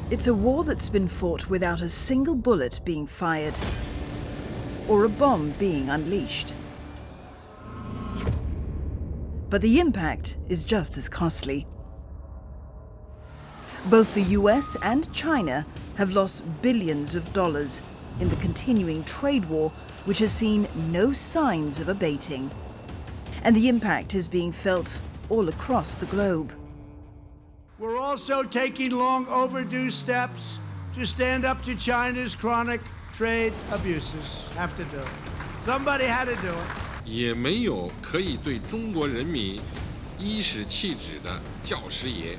It's a war that's been fought without a single bullet being fired or a bomb being unleashed. But the impact is just as costly. Both the US and China have lost billions of dollars in the continuing trade war, which has seen no signs of abating. And the impact is being felt all across the globe. We're also taking long overdue steps to stand up to China's chronic trade abuses. Have to do it. Somebody had to do it. 也没有可以对中国人民颐使气指的教师爷。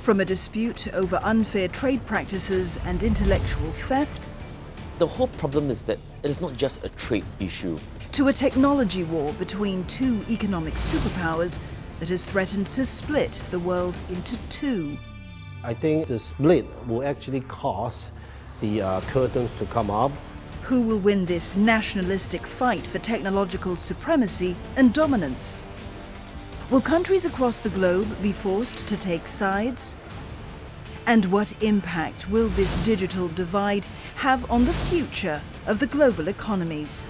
From a dispute over unfair trade practices and intellectual theft, the whole problem is that it is not just a trade issue. To a technology war between two economic superpowers that has threatened to split the world into two. I think the split will actually cause the curtains to come up. Who will win this nationalistic fight for technological supremacy and dominance? Will countries across the globe be forced to take sides? And what impact will this digital divide have on the future of the global economies?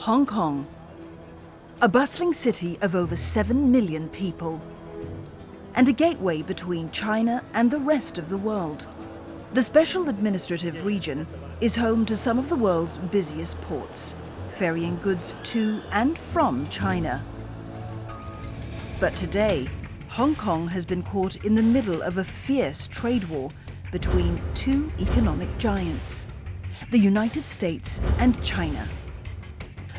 Hong Kong, a bustling city of over 7 million people, and a gateway between China and the rest of the world. The Special Administrative Region is home to some of the world's busiest ports, ferrying goods to and from China. But today, Hong Kong has been caught in the middle of a fierce trade war between two economic giants, the United States and China.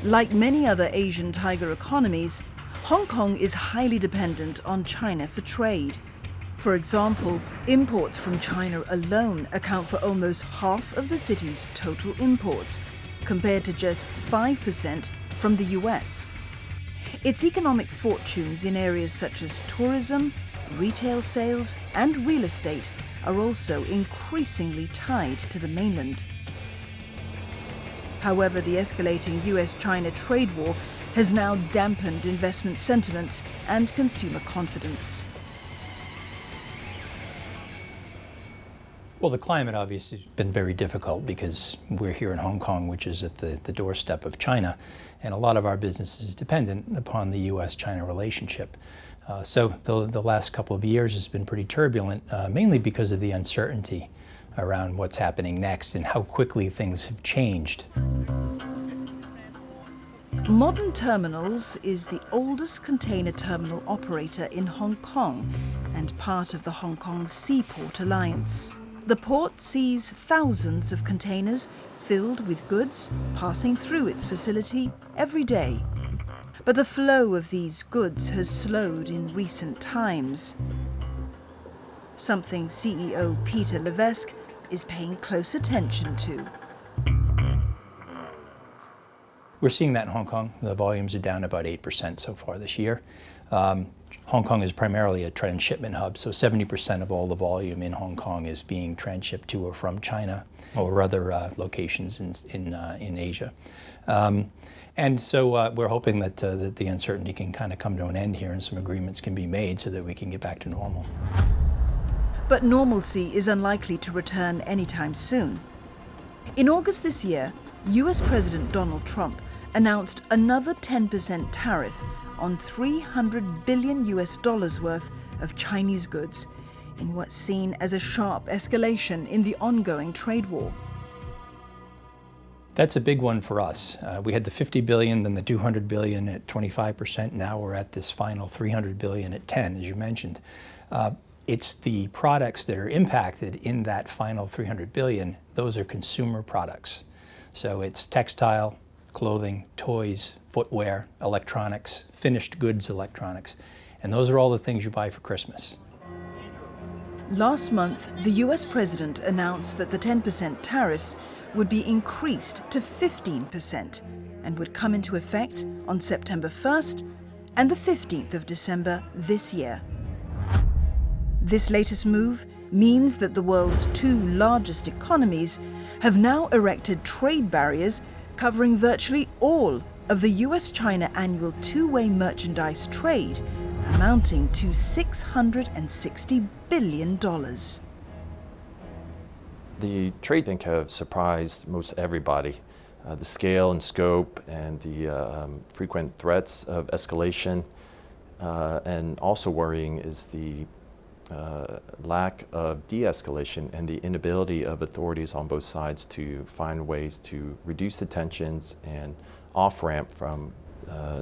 Like many other Asian tiger economies, Hong Kong is highly dependent on China for trade. For example, imports from China alone account for almost half of the city's total imports, compared to just 5% from the US. Its economic fortunes in areas such as tourism, retail sales, and real estate are also increasingly tied to the mainland. However, the escalating US-China trade war has now dampened investment sentiment and consumer confidence. Well, the climate obviously has been very difficult because we're here in Hong Kong, which is at the doorstep of China, and a lot of our business is dependent upon the US-China relationship. So the last couple of years has been pretty turbulent, mainly because of the uncertainty around what's happening next and how quickly things have changed. Modern Terminals is the oldest container terminal operator in Hong Kong and part of the Hong Kong Seaport Alliance. The port sees thousands of containers filled with goods passing through its facility every day. But the flow of these goods has slowed in recent times, something CEO Peter Levesque is paying close attention to. We're seeing that in Hong Kong. The volumes are down about 8% so far this year. Hong Kong is primarily a transshipment hub, so 70% of all the volume in Hong Kong is being transshipped to or from China or other locations in Asia. And so we're hoping that the uncertainty can kind of come to an end here and some agreements can be made so that we can get back to normal. But normalcy is unlikely to return anytime soon. In August this year, US President Donald Trump announced another 10% tariff on $300 billion worth of Chinese goods in what's seen as a sharp escalation in the ongoing trade war. That's a big one for us. We had the $50 billion, then the $200 billion at 25%. Now we're at this final $300 billion at 10, as you mentioned. It's the products that are impacted in that final $300 billion. Those are consumer products. So it's textile, clothing, toys, footwear, electronics, finished goods electronics. And those are all the things you buy for Christmas. Last month, the US president announced that the 10% tariffs would be increased to 15% and would come into effect on September 1st and the 15th of December this year. This latest move means that the world's two largest economies have now erected trade barriers covering virtually all of the US-China annual two-way merchandise trade, amounting to $660 billion. The trade link have surprised most everybody. The scale and scope and the frequent threats of escalation, and also worrying is the lack of de-escalation and the inability of authorities on both sides to find ways to reduce the tensions and off-ramp from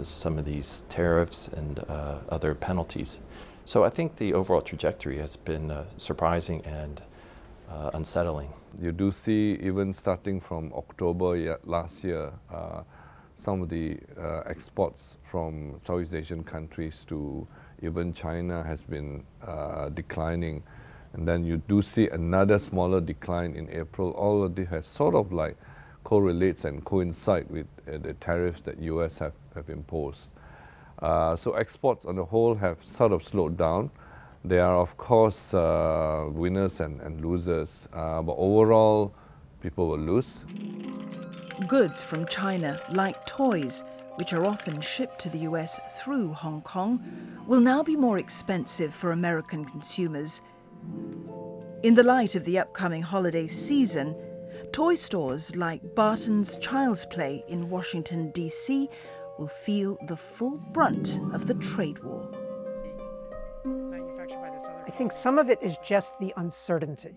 some of these tariffs and other penalties. So I think the overall trajectory has been surprising and unsettling. You do see, even starting from October last year, some of the exports from Southeast Asian countries to even China has been declining. And then you do see another smaller decline in April. All of this has sort of like correlates and coincide with the tariffs that US have imposed. So exports on the whole have sort of slowed down. There are, of course, winners and losers, but overall, people will lose. Goods from China, like toys, which are often shipped to the US through Hong Kong, will now be more expensive for American consumers. In the light of the upcoming holiday season, toy stores like Barton's Child's Play in Washington, D.C. will feel the full brunt of the trade war. I think some of it is just the uncertainty,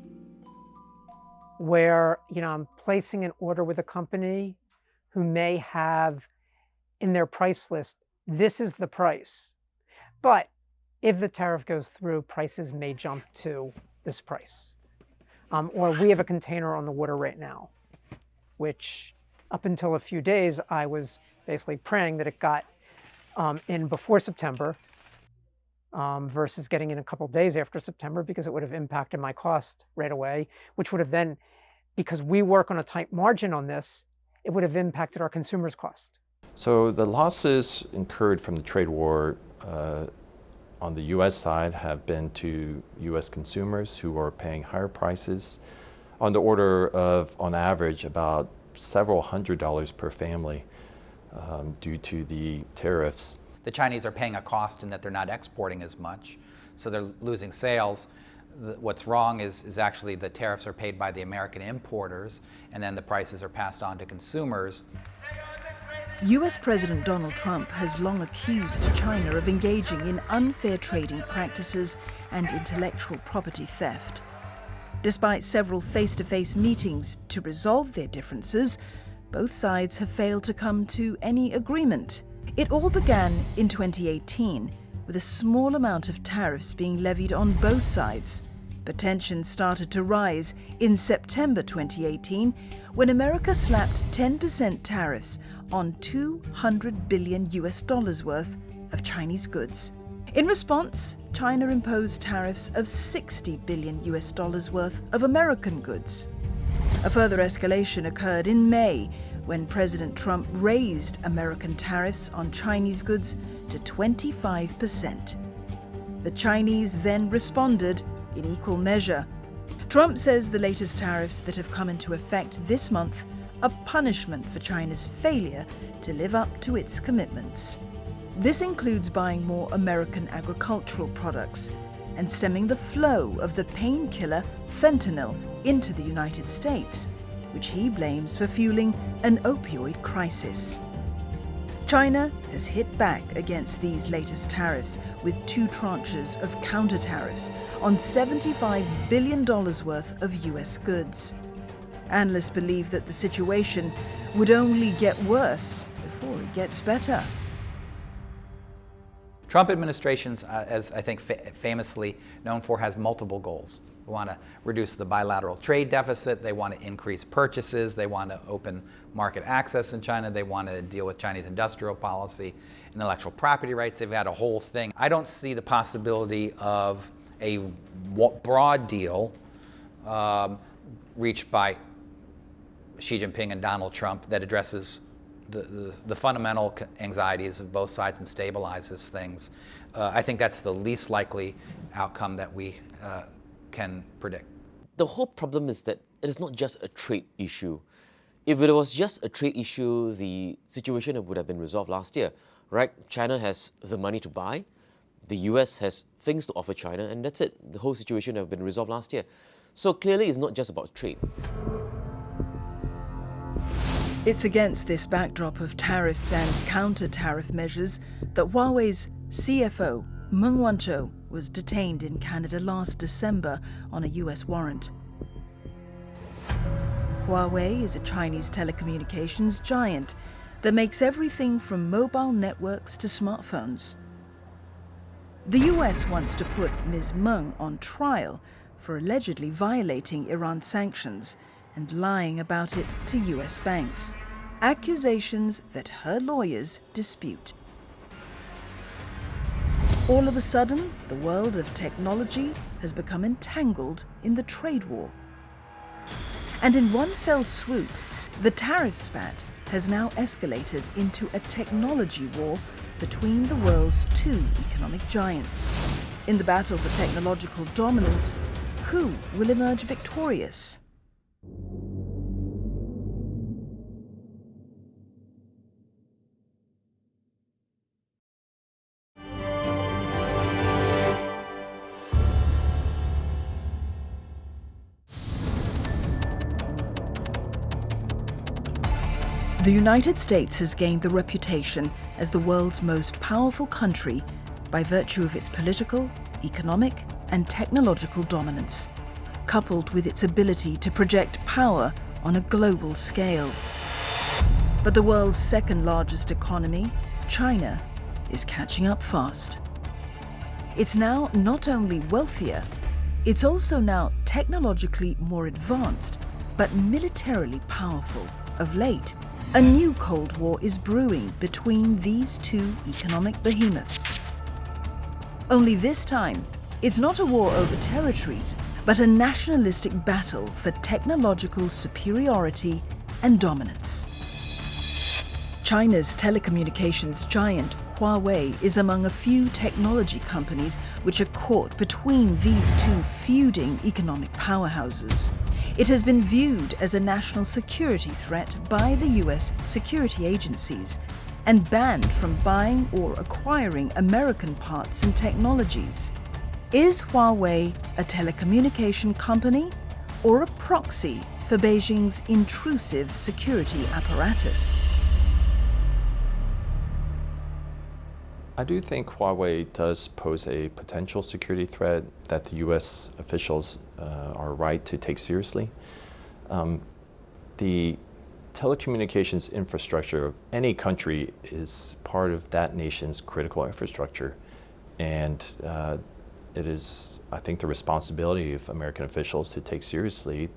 where I'm placing an order with a company who may have in their price list, this is the price. But if the tariff goes through, prices may jump to this price. Or we have a container on the water right now, which up until a few days, I was basically praying that it got in before September versus getting in a couple days after September, because it would have impacted my cost right away, which would have then, because we work on a tight margin on this, it would have impacted our consumers' cost. So the losses incurred from the trade war on the US side have been to US consumers who are paying higher prices on the order of, on average, about several $100s per family due to the tariffs. The Chinese are paying a cost in that they're not exporting as much, so they're losing sales. What's wrong is actually the tariffs are paid by the American importers, and then the prices are passed on to consumers. US President Donald Trump has long accused China of engaging in unfair trading practices and intellectual property theft. Despite several face-to-face meetings to resolve their differences, both sides have failed to come to any agreement. It all began in 2018, with a small amount of tariffs being levied on both sides. But tensions started to rise in September 2018, when America slapped 10% tariffs on $200 billion worth of Chinese goods. In response, China imposed tariffs of $60 billion worth of American goods. A further escalation occurred in May, when President Trump raised American tariffs on Chinese goods to 25%. The Chinese then responded in equal measure. Trump says the latest tariffs that have come into effect this month are punishment for China's failure to live up to its commitments. This includes buying more American agricultural products and stemming the flow of the painkiller fentanyl into the United States, which he blames for fueling an opioid crisis. China has hit back against these latest tariffs with 2 tranches of counter-tariffs on $75 billion worth of US goods. Analysts believe that the situation would only get worse before it gets better. Trump administration's, as I think famously known for, has multiple goals. They want to reduce the bilateral trade deficit, they want to increase purchases, they want to open market access in China, they want to deal with Chinese industrial policy, intellectual property rights. They've had a whole thing. I don't see the possibility of a broad deal reached by Xi Jinping and Donald Trump that addresses the fundamental anxieties of both sides and stabilizes things, I think that's the least likely outcome that we can predict. The whole problem is that it is not just a trade issue. If it was just a trade issue, the situation would have been resolved last year, right? China has the money to buy, the US has things to offer China, and that's it. The whole situation would have been resolved last year. So clearly it's not just about trade. It's against this backdrop of tariffs and counter-tariff measures that Huawei's CFO, Meng Wanzhou, was detained in Canada last December on a US warrant. Huawei is a Chinese telecommunications giant that makes everything from mobile networks to smartphones. The US wants to put Ms. Meng on trial for allegedly violating Iran sanctions and lying about it to US banks, accusations that her lawyers dispute. All of a sudden, the world of technology has become entangled in the trade war. And in one fell swoop, the tariff spat has now escalated into a technology war between the world's two economic giants. In the battle for technological dominance, who will emerge victorious? The United States has gained the reputation as the world's most powerful country by virtue of its political, economic, and technological dominance, coupled with its ability to project power on a global scale. But the world's second largest economy, China, is catching up fast. It's now not only wealthier, it's also now technologically more advanced, but militarily powerful. Of late, a new Cold War is brewing between these two economic behemoths. Only this time, it's not a war over territories, but a nationalistic battle for technological superiority and dominance. China's telecommunications giant Huawei is among a few technology companies which are caught between these two feuding economic powerhouses. It has been viewed as a national security threat by the US security agencies and banned from buying or acquiring American parts and technologies. Is Huawei a telecommunication company or a proxy for Beijing's intrusive security apparatus? I do think Huawei does pose a potential security threat that the US officials are right to take seriously. The telecommunications infrastructure of any country is part of that nation's critical infrastructure. And it is, I think, the responsibility of American officials to take seriously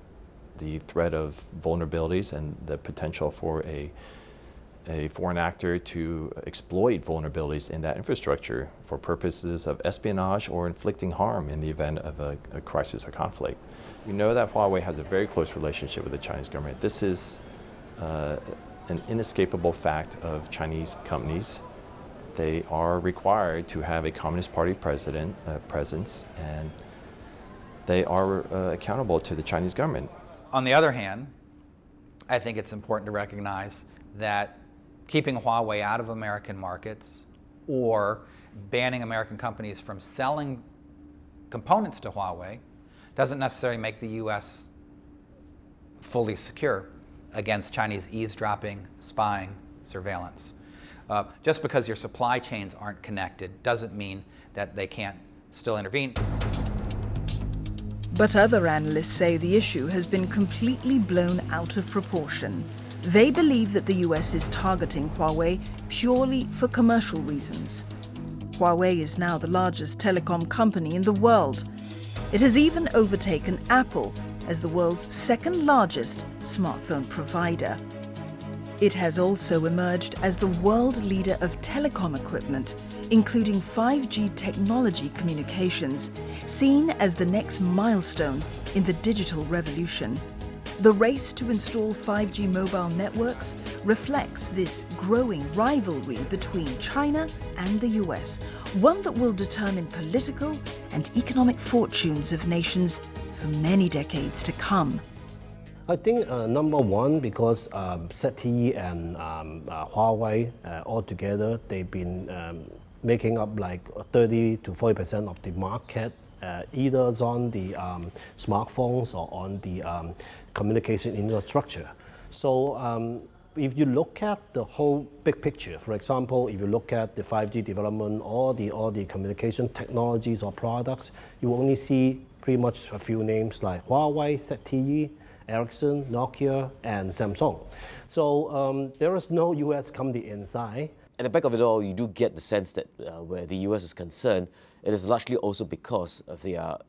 the threat of vulnerabilities and the potential for a foreign actor to exploit vulnerabilities in that infrastructure for purposes of espionage or inflicting harm in the event of a crisis or conflict. We know that Huawei has a very close relationship with the Chinese government. This is an inescapable fact of Chinese companies. They are required to have a Communist Party presence, and they are accountable to the Chinese government. On the other hand, I think it's important to recognize that keeping Huawei out of American markets or banning American companies from selling components to Huawei doesn't necessarily make the US fully secure against Chinese eavesdropping, spying, surveillance. Just because your supply chains aren't connected doesn't mean that they can't still intervene. But other analysts say the issue has been completely blown out of proportion. They believe that the US is targeting Huawei purely for commercial reasons. Huawei is now the largest telecom company in the world. It has even overtaken Apple as the world's second largest smartphone provider. It has also emerged as the world leader of telecom equipment, including 5G technology communications, seen as the next milestone in the digital revolution. The race to install 5G mobile networks reflects this growing rivalry between China and the US, one that will determine political and economic fortunes of nations for many decades to come. I think number one, because ZTE and Huawei altogether, they've been making up like 30 to 40% of the market, either on the smartphones or on the communication infrastructure. So if you look at the whole big picture, for example, if you look at the 5G development or the communication technologies or products, you will only see pretty much a few names like Huawei, ZTE, Ericsson, Nokia, and Samsung. So there is no US company inside. At the back of it all, you do get the sense that where the US is concerned, it is largely also because of they are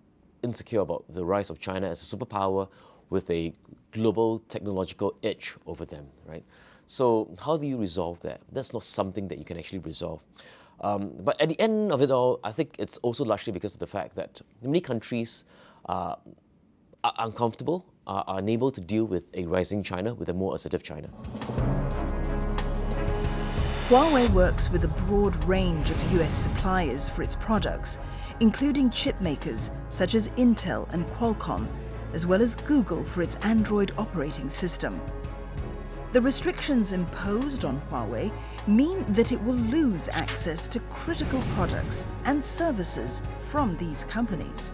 insecure about the rise of China as a superpower with a global technological edge over them, right? So how do you resolve that? That's not something that you can actually resolve. But at the end of it all, I think it's also largely because of the fact that many countries are uncomfortable, are unable to deal with a rising China, with a more assertive China. Huawei works with a broad range of US suppliers for its products, including chip makers such as Intel and Qualcomm, as well as Google for its Android operating system. The restrictions imposed on Huawei mean that it will lose access to critical products and services from these companies.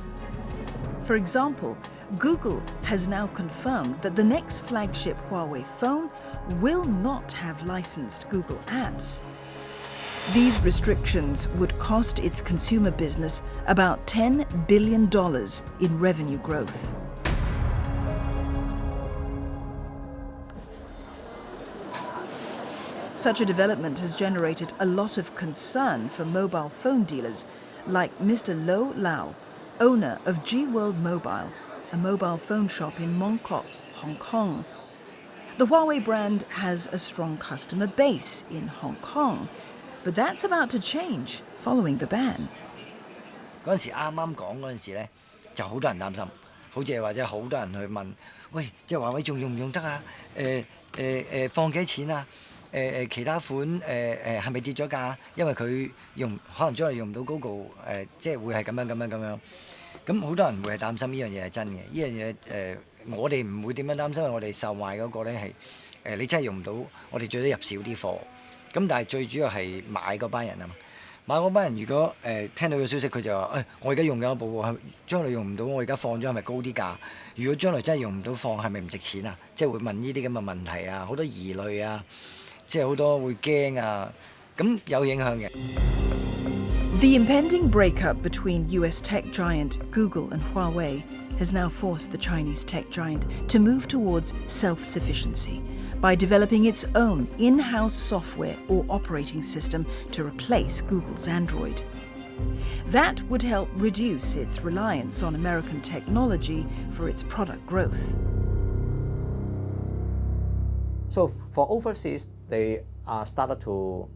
For example, Google has now confirmed that the next flagship Huawei phone will not have licensed Google apps. These restrictions would cost its consumer business about $10 billion in revenue growth. Such a development has generated a lot of concern for mobile phone dealers like Mr. Lo Lau, owner of G World Mobile, a mobile phone shop in Mong Kok, Hong Kong. The Huawei brand has a strong customer base in Hong Kong, but that's about to change following the ban. 嗰陣時啱啱講嗰陣時咧，就好多人擔心，好似係或者好多人去問，喂，即係華為仲用唔用得啊？放幾多錢啊？其他款係咪跌咗價？因為佢可能將來用唔到 Google 即係會係咁樣。咁好多人會係擔心呢樣嘢係真嘅，呢樣嘢我哋唔會點樣擔心，因為我哋售賣嗰個咧係你真係用唔到，我哋最多入少啲貨。咁但係最主要係買嗰班人啊嘛，買嗰班人如果聽到個消息，佢就話我而家用緊一部喎，將來用唔到，我而家放咗係咪高啲價？如果將來真係用唔到放，係咪唔值錢啊？即係會問呢啲咁嘅問題啊，好多疑慮啊，即係好多會驚啊，咁有影響嘅。The impending breakup between US tech giant Google and Huawei has now forced the Chinese tech giant to move towards self-sufficiency by developing its own in-house software or operating system to replace Google's Android. That would help reduce its reliance on American technology for its product growth. So for overseas, they started to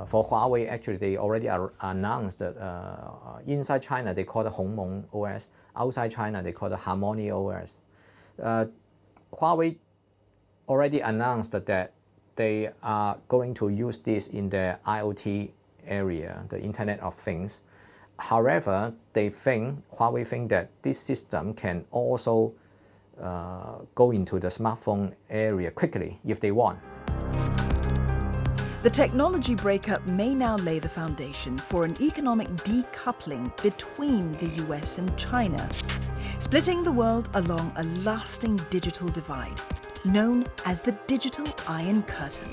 for Huawei, actually, they already announced that inside China, they call it Hongmeng OS. Outside China, they call it Harmony OS. Huawei already announced that they are going to use this in the IoT area, the Internet of Things. However, Huawei think that this system can also go into the smartphone area quickly if they want. The technology breakup may now lay the foundation for an economic decoupling between the US and China, splitting the world along a lasting digital divide, known as the digital Iron Curtain.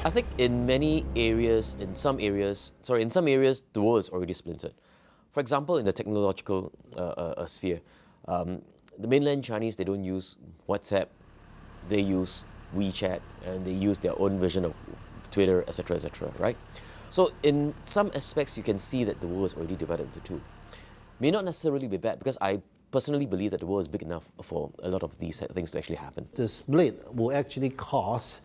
I think in some areas, the world is already splintered. For example, in the technological sphere, the mainland Chinese, they don't use WhatsApp, they use WeChat, and they use their own version of Twitter, etc., right? So in some aspects, you can see that the world is already divided into two. May not necessarily be bad, because I personally believe that the world is big enough for a lot of these things to actually happen. The split will actually cause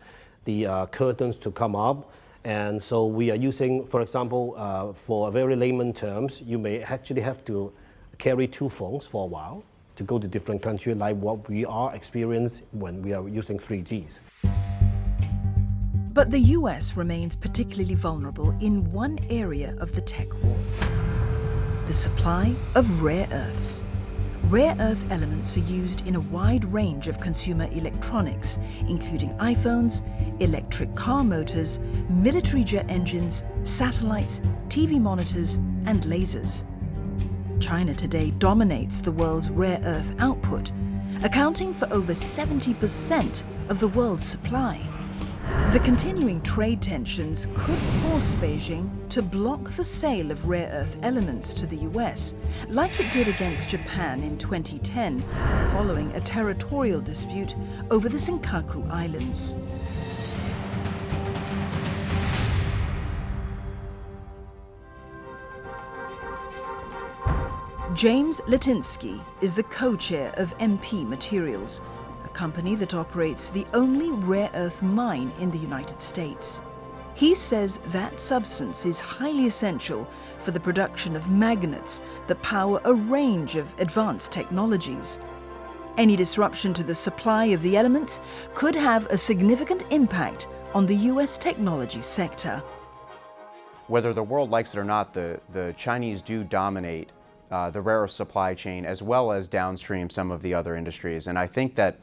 the curtains to come up. And so we are using, for example, for very layman terms, you may actually have to carry 2 phones for a while to go to different countries, like what we are experiencing when we are using 3Gs. But the US remains particularly vulnerable in one area of the tech war: the supply of rare earths. Rare earth elements are used in a wide range of consumer electronics, including iPhones, electric car motors, military jet engines, satellites, TV monitors, and lasers. China today dominates the world's rare earth output, accounting for over 70% of the world's supply. The continuing trade tensions could force Beijing to block the sale of rare earth elements to the US, like it did against Japan in 2010, following a territorial dispute over the Senkaku Islands. James Litinsky is the co-chair of MP Materials, a company that operates the only rare earth mine in the United States. He says that substance is highly essential for the production of magnets that power a range of advanced technologies. Any disruption to the supply of the elements could have a significant impact on the US technology sector. Whether the world likes it or not, the Chinese do dominate the rare earth supply chain, as well as downstream some of the other industries. And I think that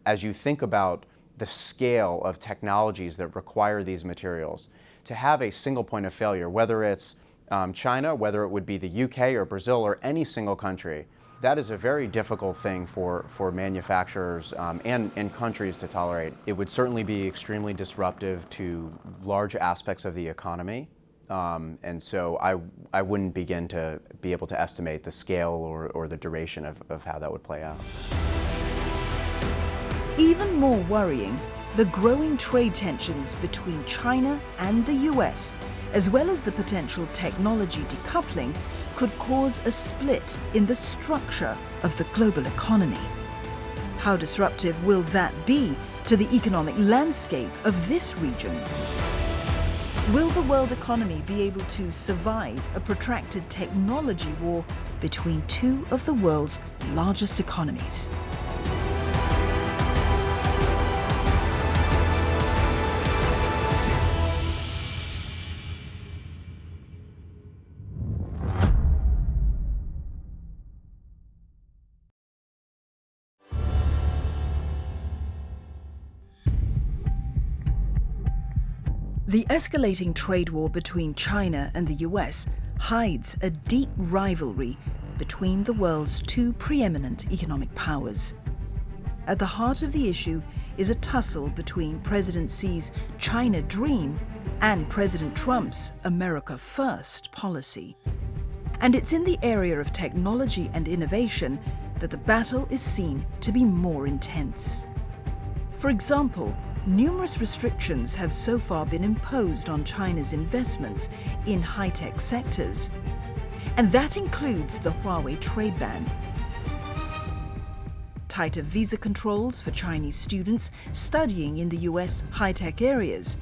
as you think about the scale of technologies that require these materials, to have a single point of failure, whether it's China, whether it would be the UK or Brazil or any single country, that is a very difficult thing for manufacturers and countries to tolerate. It would certainly be extremely disruptive to large aspects of the economy. And so I wouldn't begin to be able to estimate the scale or the duration of how that would play out. Even more worrying, the growing trade tensions between China and the US, as well as the potential technology decoupling, could cause a split in the structure of the global economy. How disruptive will that be to the economic landscape of this region? Will the world economy be able to survive a protracted technology war between 2 of the world's largest economies? The escalating trade war between China and the US hides a deep rivalry between the world's 2 preeminent economic powers. At the heart of the issue is a tussle between President Xi's China Dream and President Trump's America First policy. And it's in the area of technology and innovation that the battle is seen to be more intense. For example, numerous restrictions have so far been imposed on China's investments in high-tech sectors, and that includes the Huawei trade ban. Tighter visa controls for Chinese students studying in the US high-tech areas,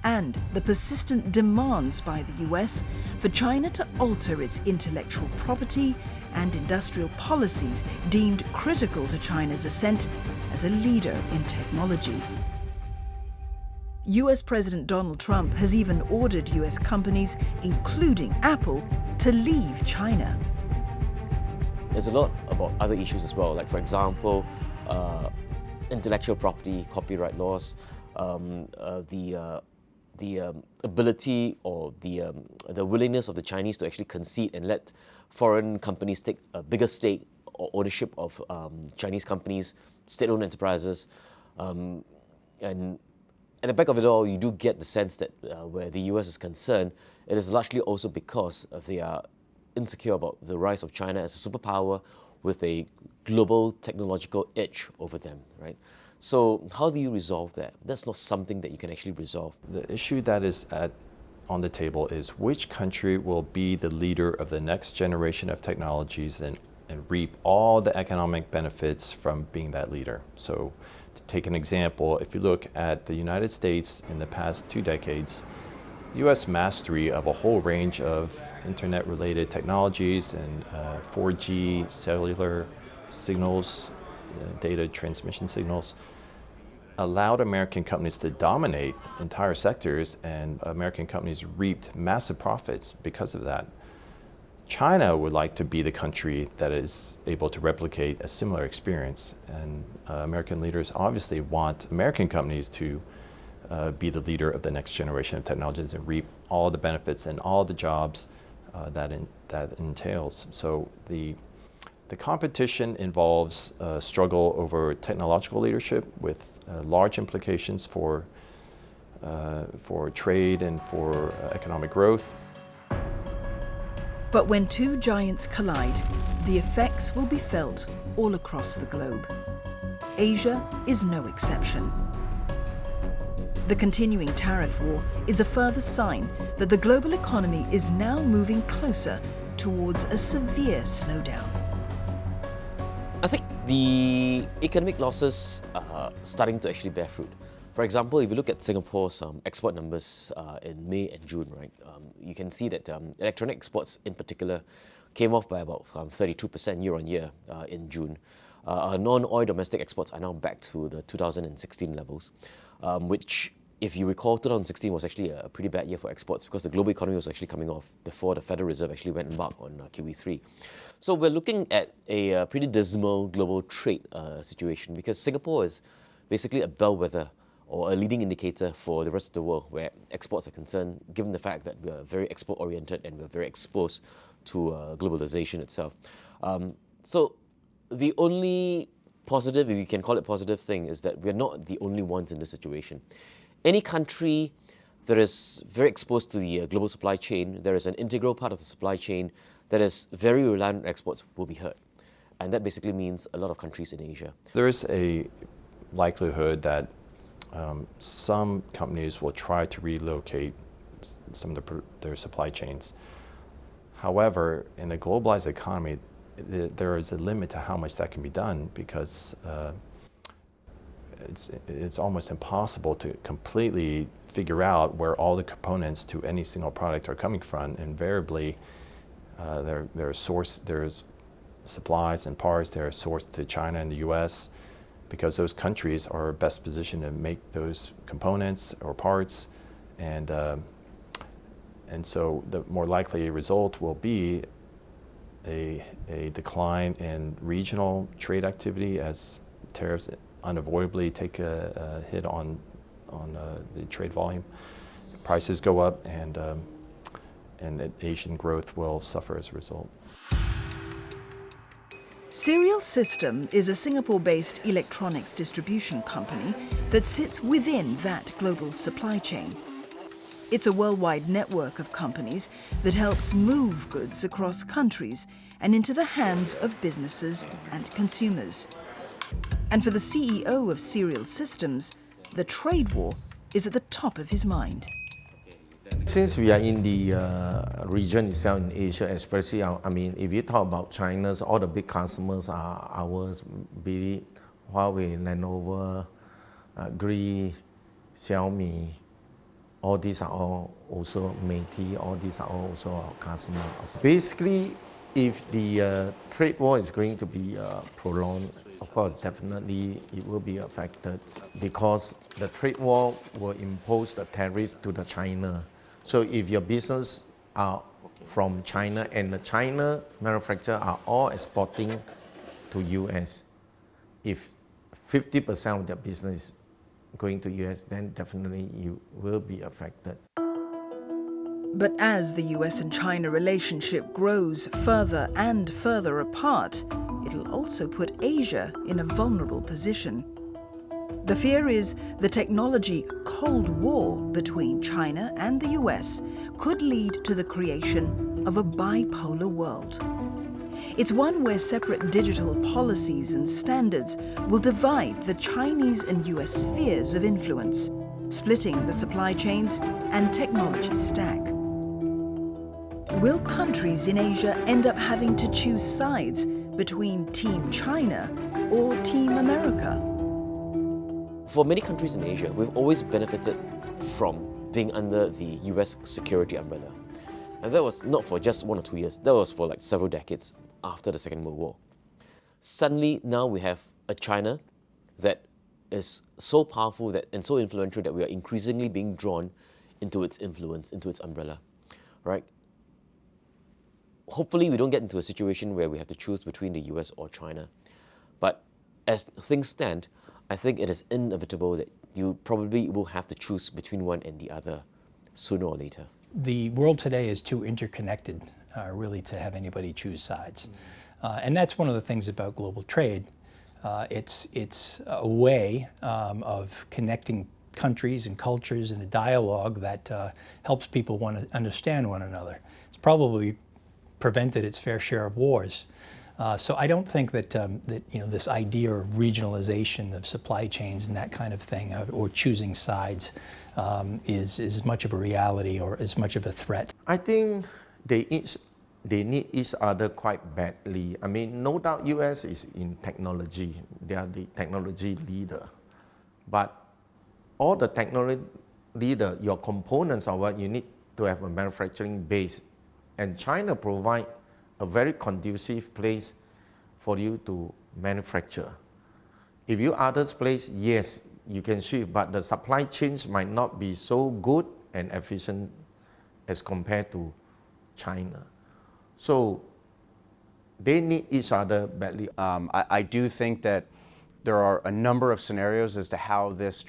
and the persistent demands by the US for China to alter its intellectual property and industrial policies deemed critical to China's ascent as a leader in technology. US President Donald Trump has even ordered US companies, including Apple, to leave China. There's a lot about other issues as well, like for example, intellectual property, copyright laws, the ability or the willingness of the Chinese to actually concede and let foreign companies take a bigger stake or ownership of Chinese companies, state-owned enterprises, and at the back of it all, you do get the sense that where the US is concerned, it is largely also because they are insecure about the rise of China as a superpower with a global technological edge over them, right? So how do you resolve that? That's not something that you can actually resolve. The issue that is on the table is which country will be the leader of the next generation of technologies and reap all the economic benefits from being that leader. So To take an example, if you look at the United States in the past 2 decades, U.S. mastery of a whole range of internet-related technologies and 4G cellular signals, data transmission signals, allowed American companies to dominate entire sectors, and American companies reaped massive profits because of that. China would like to be the country that is able to replicate a similar experience, and American leaders obviously want American companies to be the leader of the next generation of technologies and reap all the benefits and all the jobs that entails. So the competition involves a struggle over technological leadership with large implications for trade and for economic growth. But when two giants collide, the effects will be felt all across the globe. Asia is no exception. The continuing tariff war is a further sign that the global economy is now moving closer towards a severe slowdown. I think the economic losses are starting to actually bear fruit. For example, if you look at Singapore's export numbers in May and June, right, you can see that electronic exports in particular came off by about 32% year on year in June. Our non-oil domestic exports are now back to the 2016 levels, which, if you recall, 2016 was actually a pretty bad year for exports because the global economy was actually coming off before the Federal Reserve actually went embark on QE3. So we're looking at a pretty dismal global trade situation because Singapore is basically a bellwether or a leading indicator for the rest of the world where exports are concerned, given the fact that we're very export-oriented and we're very exposed to globalization itself. So the only positive, if you can call it positive thing, is that we're not the only ones in this situation. Any country that is very exposed to the global supply chain, there is an integral part of the supply chain that is very reliant on exports, will be hurt. And that basically means a lot of countries in Asia. There is a likelihood that some companies will try to relocate some of their supply chains. However, in a globalized economy, there is a limit to how much that can be done because it's almost impossible to completely figure out where all the components to any single product are coming from. Invariably, there's supplies and parts that are sourced to China and the US because those countries are best positioned to make those components or parts, and so the more likely result will be a decline in regional trade activity as tariffs unavoidably take a hit on the trade volume. Prices go up, and Asian growth will suffer as a result. Serial System is a Singapore-based electronics distribution company that sits within that global supply chain. It's a worldwide network of companies that helps move goods across countries and into the hands of businesses and consumers. And for the CEO of Serial Systems, the trade war is at the top of his mind. Since we are in the region itself in Asia, especially, if you talk about China's, all the big customers are ours, be it Huawei, Lenovo, Gree, Xiaomi, all these are all also Meiti, all these are also our customers. Basically, if the trade war is going to be prolonged, of course, definitely it will be affected because the trade war will impose the tariff to the China. So if your business are from China and the China manufacturers are all exporting to US, if 50% of their business is going to US, then definitely you will be affected. But as the US and China relationship grows further and further apart, it'll also put Asia in a vulnerable position. The fear is the technology Cold War between China and the US could lead to the creation of a bipolar world. It's one where separate digital policies and standards will divide the Chinese and US spheres of influence, splitting the supply chains and technology stack. Will countries in Asia end up having to choose sides between Team China or Team America? for many countries in Asia, we've always benefited from being under the US security umbrella. And that was not for just 1 or 2 years, that was for like several decades after the Second World War. Suddenly now we have a China that is so powerful and so influential that we are increasingly being drawn into its influence, into its umbrella, right? Hopefully we don't get into a situation where we have to choose between the US or China. But as things stand, I think it is inevitable that you probably will have to choose between one and the other sooner or later. The world today is too interconnected, really, to have anybody choose sides. And that's one of the things about global trade. It's a way of connecting countries and cultures in a dialogue that helps people want to understand one another. It's probably prevented its fair share of wars. So I don't think that this idea of regionalization of supply chains and that kind of thing, or choosing sides, is as much of a reality or as much of a threat. I think they need each other quite badly. I mean, no doubt US is in technology. They are the technology leader. But all the technology leader, your components are what you need to have a manufacturing base. And China provide a very conducive place for you to manufacture. If you others place, yes, you can shift, but the supply chains might not be so good and efficient as compared to China. So they need each other badly. I do think that there are a number of scenarios as to how this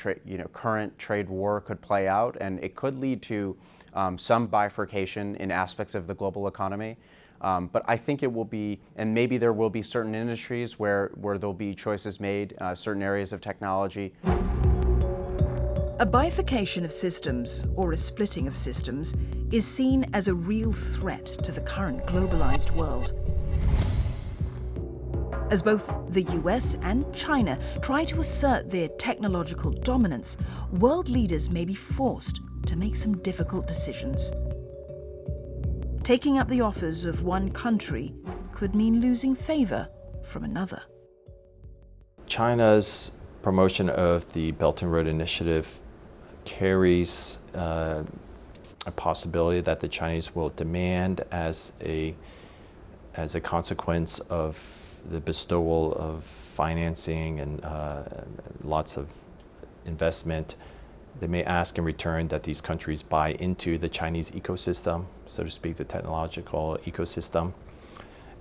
current trade war could play out, and it could lead to some bifurcation in aspects of the global economy. But I think it will be, and maybe there will be certain industries where there'll be choices made, certain areas of technology. A bifurcation of systems, or a splitting of systems, is seen as a real threat to the current globalized world. As both the US and China try to assert their technological dominance, world leaders may be forced to make some difficult decisions. Taking up the offers of one country could mean losing favor from another. China's promotion of the Belt and Road Initiative carries a possibility that the Chinese will demand as a consequence of the bestowal of financing and lots of investment. They may ask in return that these countries buy into the Chinese ecosystem, so to speak, the technological ecosystem.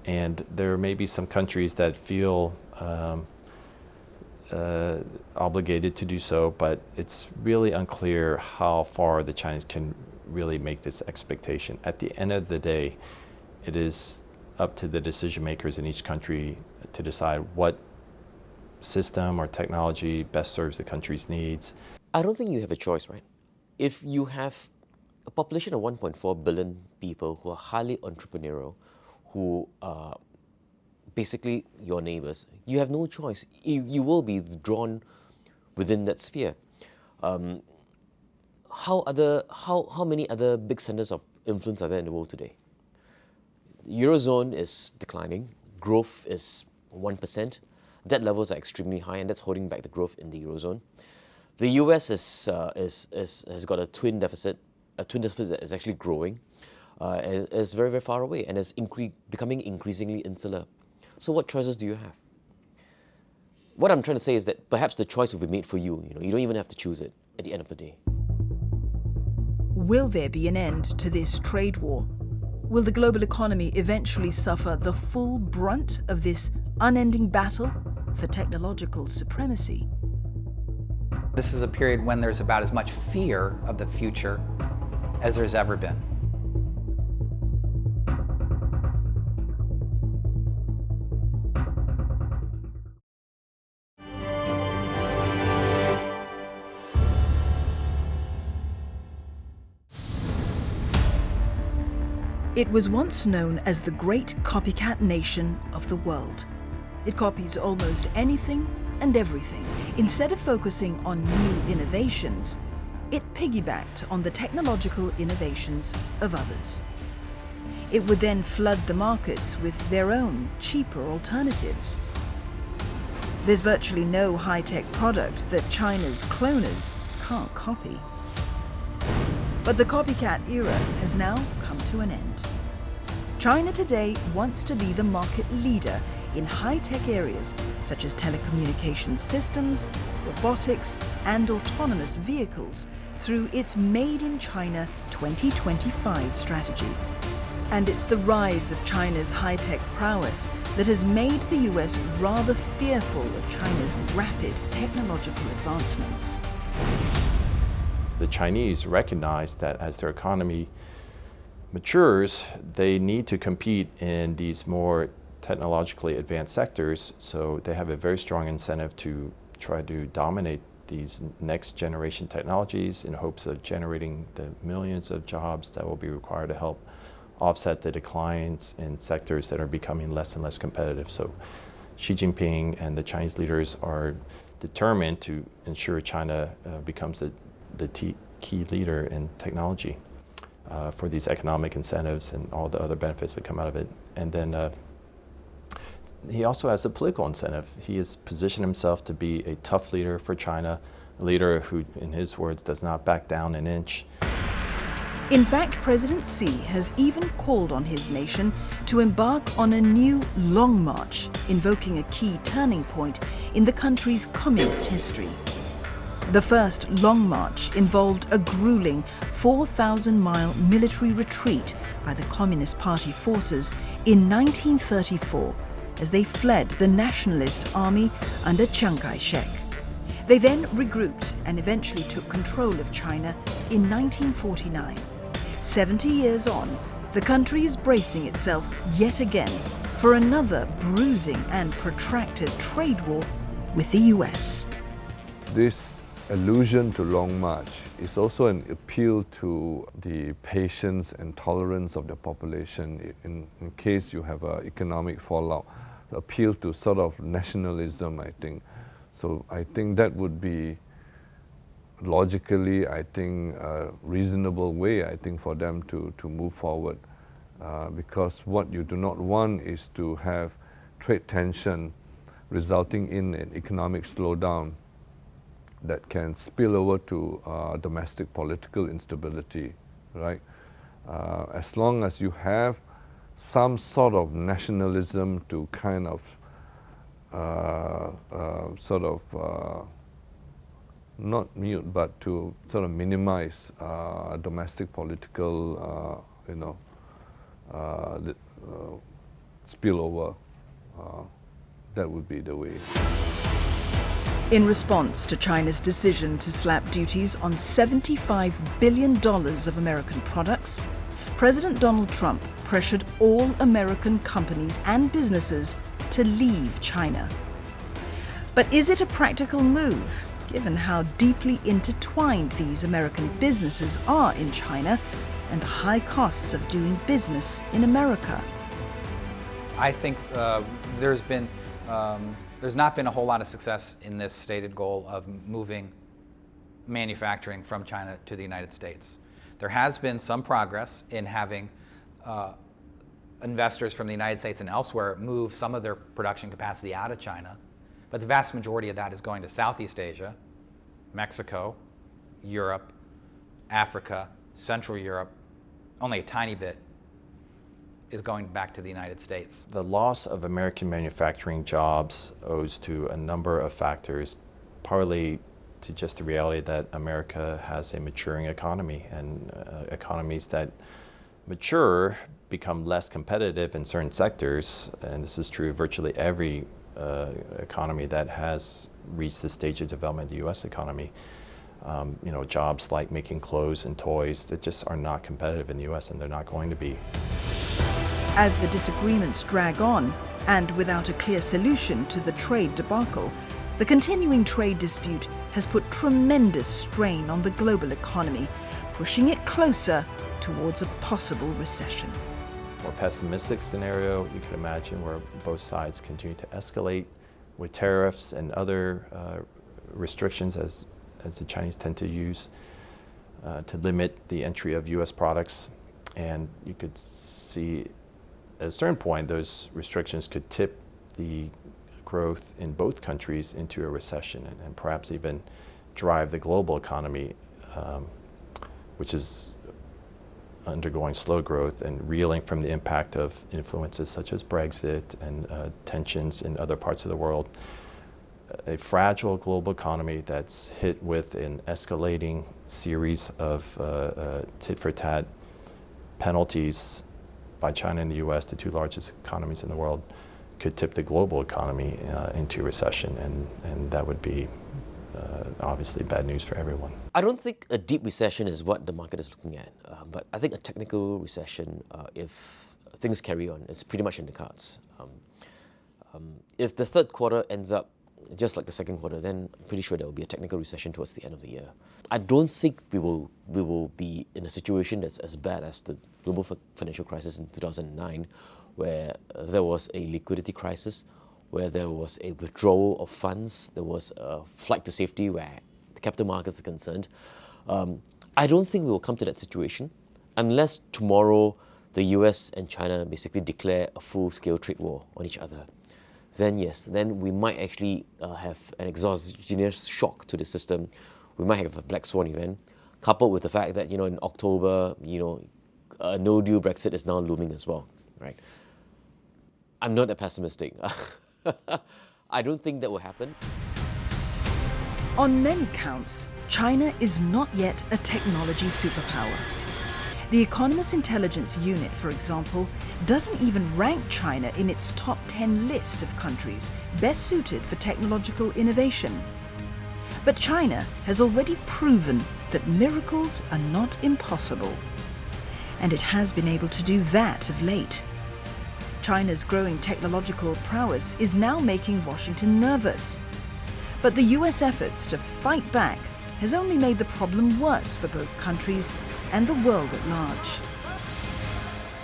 And there may be some countries that feel obligated to do so, but it's really unclear how far the Chinese can really make this expectation. At the end of the day, it is up to the decision makers in each country to decide what system or technology best serves the country's needs. I don't think you have a choice, right? If you have a population of 1.4 billion people who are highly entrepreneurial, who are basically your neighbors, you have no choice. You will be drawn within that sphere. How many other big centers of influence are there in the world today? The Eurozone is declining. Growth is 1%. Debt levels are extremely high, and that's holding back the growth in the Eurozone. The US has got a twin deficit that is actually growing, and is very, very far away, and is becoming increasingly insular. So what choices do you have? What I'm trying to say is that perhaps the choice will be made for you. You don't even have to choose it at the end of the day. Will there be an end to this trade war? Will the global economy eventually suffer the full brunt of this unending battle for technological supremacy? This is a period when there's about as much fear of the future as there's ever been. It was once known as the great copycat nation of the world. It copies almost anything and everything. Instead of focusing on new innovations, it piggybacked on the technological innovations of others. It would then flood the markets with their own cheaper alternatives. There's virtually no high-tech product that China's cloners can't copy. But the copycat era has now come to an end. China today wants to be the market leader in high-tech areas such as telecommunication systems, robotics, and autonomous vehicles through its Made in China 2025 strategy. And it's the rise of China's high-tech prowess that has made the US rather fearful of China's rapid technological advancements. The Chinese recognize that as their economy matures, they need to compete in these more technologically advanced sectors, so they have a very strong incentive to try to dominate these next generation technologies in hopes of generating the millions of jobs that will be required to help offset the declines in sectors that are becoming less and less competitive. So Xi Jinping and the Chinese leaders are determined to ensure China becomes the key leader in technology for these economic incentives and all the other benefits that come out of it. And then he also has a political incentive. He has positioned himself to be a tough leader for China, a leader who, in his words, does not back down an inch. In fact, President Xi has even called on his nation to embark on a new long march, invoking a key turning point in the country's communist history. The first Long March involved a grueling 4,000-mile military retreat by the Communist Party forces in 1934 as they fled the nationalist army under Chiang Kai-shek. They then regrouped and eventually took control of China in 1949. 70 years on, the country is bracing itself yet again for another bruising and protracted trade war with the US. This allusion to Long March is also an appeal to the patience and tolerance of the population in case you have an economic fallout. Appeal to sort of nationalism, I think. So I think that would be logically, I think, a reasonable way, I think, for them to move forward. Because what you do not want is to have trade tension resulting in an economic slowdown that can spill over to domestic political instability, right? As long as you have some sort of nationalism to kind of not mute, but to sort of minimize domestic political, spillover, that would be the way. In response to China's decision to slap duties on $75 billion of American products, President Donald Trump pressured all American companies and businesses to leave China. But is it a practical move, given how deeply intertwined these American businesses are in China and the high costs of doing business in America? I think there's not been a whole lot of success in this stated goal of moving manufacturing from China to the United States. There has been some progress in having investors from the United States and elsewhere move some of their production capacity out of China, but the vast majority of that is going to Southeast Asia, Mexico, Europe, Africa, Central Europe. Only a tiny bit is going back to the United States. The loss of American manufacturing jobs owes to a number of factors, partly to just the reality that America has a maturing economy, and economies that mature become less competitive in certain sectors, and this is true of virtually every economy that has reached the stage of development of the US economy. Jobs like making clothes and toys that just are not competitive in the US, and they're not going to be. As the disagreements drag on, and without a clear solution to the trade debacle, the continuing trade dispute has put tremendous strain on the global economy, pushing it closer towards a possible recession. More pessimistic scenario you could imagine, where both sides continue to escalate with tariffs and other restrictions, as the Chinese tend to use to limit the entry of US products. And you could see at a certain point those restrictions could tip the growth in both countries into a recession and perhaps even drive the global economy, which is undergoing slow growth and reeling from the impact of influences such as Brexit and tensions in other parts of the world. A fragile global economy that's hit with an escalating series of tit-for-tat penalties by China and the US, the two largest economies in the world, could tip the global economy into recession, and that would be obviously bad news for everyone. I don't think a deep recession is what the market is looking at, but I think a technical recession, if things carry on, is pretty much in the cards. If the third quarter ends up just like the second quarter, then I'm pretty sure there will be a technical recession towards the end of the year. I don't think we will be in a situation that's as bad as the global financial crisis in 2009, where there was a liquidity crisis, where there was a withdrawal of funds, there was a flight to safety where the capital markets are concerned. I don't think we will come to that situation unless tomorrow the US and China basically declare a full-scale trade war on each other. Then yes, then we might actually have an exogenous shock to the system. We might have a black swan event, coupled with the fact that, in October, a no-deal Brexit is now looming as well, right? I'm not that pessimistic. I don't think that will happen. On many counts, China is not yet a technology superpower. The Economist Intelligence Unit, for example, doesn't even rank China in its top 10 list of countries best suited for technological innovation. But China has already proven that miracles are not impossible. And it has been able to do that of late. China's growing technological prowess is now making Washington nervous. But the US efforts to fight back has only made the problem worse for both countries and the world at large.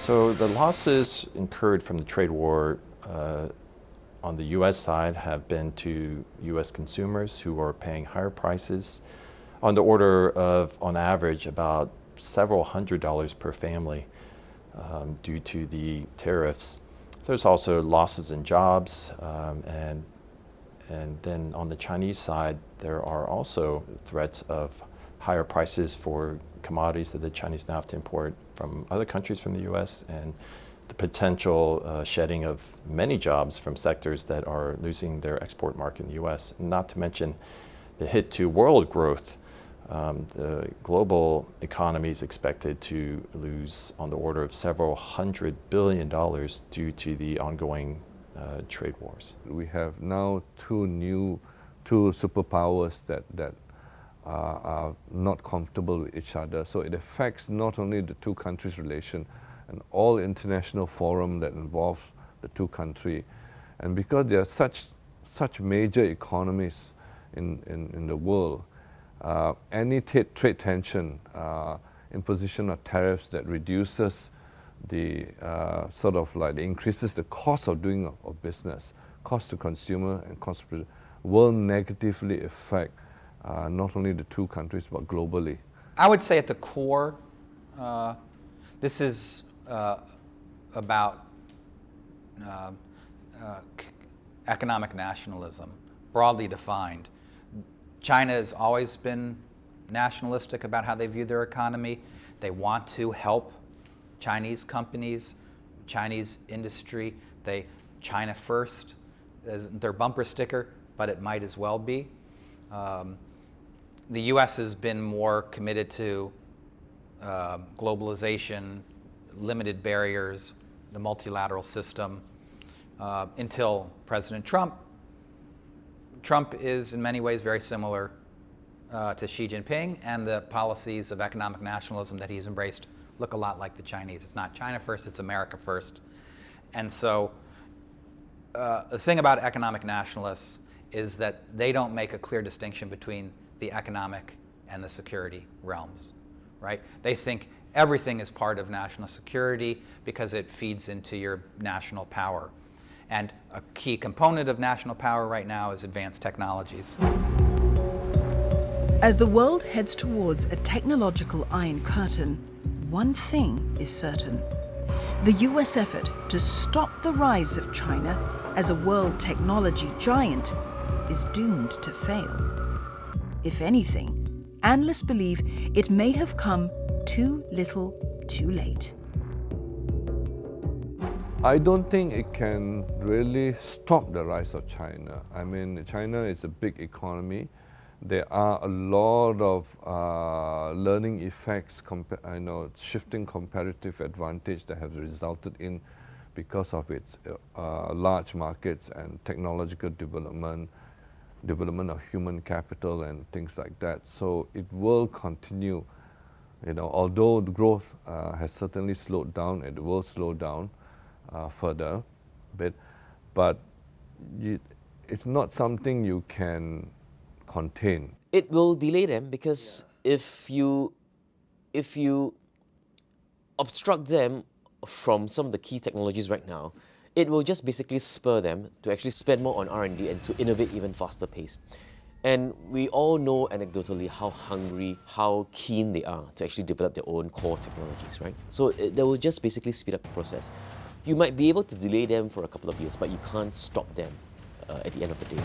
So the losses incurred from the trade war on the US side have been to US consumers who are paying higher prices on the order of, on average, about several $100s per family due to the tariffs. There's also losses in jobs, and then on the Chinese side, there are also threats of higher prices for commodities that the Chinese now have to import from other countries from the US, and the potential shedding of many jobs from sectors that are losing their export market in the US, not to mention the hit to world growth. The global economy is expected to lose on the order of several $100 billion due to the ongoing trade wars. We have now two superpowers that are not comfortable with each other. So it affects not only the two countries' relation and all international forum that involves the two countries. And because they are such major economies in the world, any trade tension, imposition of tariffs that reduces the increases the cost of doing of business, cost to consumer and cost will negatively affect not only the two countries but globally. I would say at the core, this is about economic nationalism, broadly defined. China has always been nationalistic about how they view their economy. They want to help Chinese companies, Chinese industry. China first is their bumper sticker, but it might as well be. The US has been more committed to globalization, limited barriers, the multilateral system, until President Trump. Trump is in many ways very similar to Xi Jinping, and the policies of economic nationalism that he's embraced look a lot like the Chinese. It's not China first, it's America first. And so the thing about economic nationalists is that they don't make a clear distinction between the economic and the security realms, right? They think everything is part of national security because it feeds into your national power. And a key component of national power right now is advanced technologies. As the world heads towards a technological Iron Curtain, one thing is certain. The US effort to stop the rise of China as a world technology giant, is doomed to fail. If anything, analysts believe it may have come too little, too late. I don't think it can really stop the rise of China. I mean, China is a big economy. There are a lot of learning effects, shifting competitive advantage that have resulted in because of its large markets and technological development of human capital and things like that. So it will continue. Although the growth has certainly slowed down, it will slow down further a bit, but it's not something you can contain. It will delay them because if you obstruct them from some of the key technologies right now, it will just basically spur them to actually spend more on R&D and to innovate even faster pace. And we all know anecdotally how hungry, how keen they are to actually develop their own core technologies, right? So that will just basically speed up the process. You might be able to delay them for a couple of years, but you can't stop them at the end of the day.